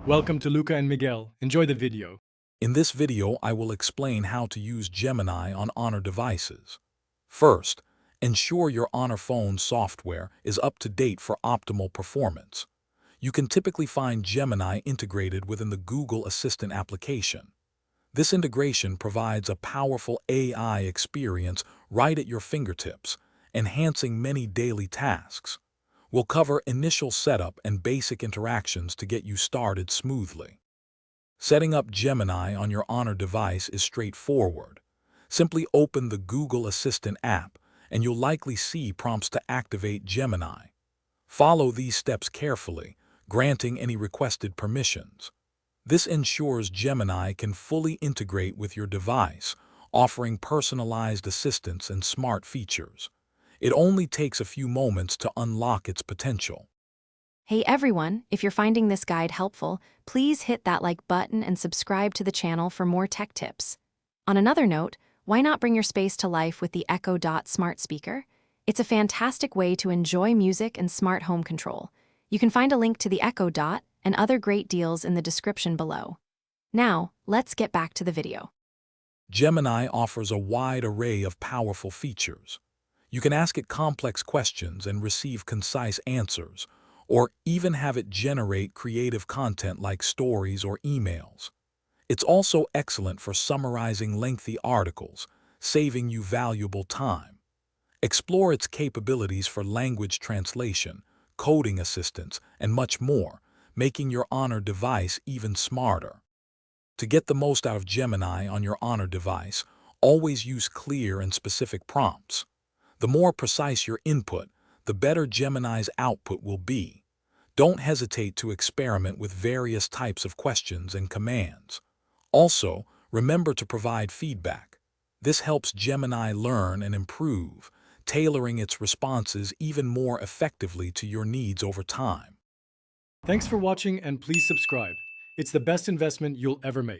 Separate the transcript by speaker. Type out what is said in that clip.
Speaker 1: Welcome to Luca and Miguel. Enjoy the video.
Speaker 2: In this video, I will explain how to use Gemini on Honor devices. First, ensure your Honor phone software is up to date for optimal performance. You can typically find Gemini integrated within the Google Assistant application. This integration provides a powerful AI experience right at your fingertips, enhancing many daily tasks. We'll cover initial setup and basic interactions to get you started smoothly. Setting up Gemini on your Honor device is straightforward. Simply open the Google Assistant app, and you'll likely see prompts to activate Gemini. Follow these steps carefully, granting any requested permissions. This ensures Gemini can fully integrate with your device, offering personalized assistance and smart features. It only takes a few moments to unlock its potential.
Speaker 3: Hey everyone, if you're finding this guide helpful, please hit that like button and subscribe to the channel for more tech tips. On another note, why not bring your space to life with the Echo Dot smart speaker? It's a fantastic way to enjoy music and smart home control. You can find a link to the Echo Dot and other great deals in the description below. Now, let's get back to the video.
Speaker 2: Gemini offers a wide array of powerful features. You can ask it complex questions and receive concise answers, or even have it generate creative content like stories or emails. It's also excellent for summarizing lengthy articles, saving you valuable time. Explore its capabilities for language translation, coding assistance, and much more, making your Honor device even smarter. To get the most out of Gemini on your Honor device, always use clear and specific prompts. The more precise your input, the better Gemini's output will be. Don't hesitate to experiment with various types of questions and commands. Also, remember to provide feedback. This helps Gemini learn and improve, tailoring its responses even more effectively to your needs over time.
Speaker 1: Thanks for watching and please subscribe. It's the best investment you'll ever make.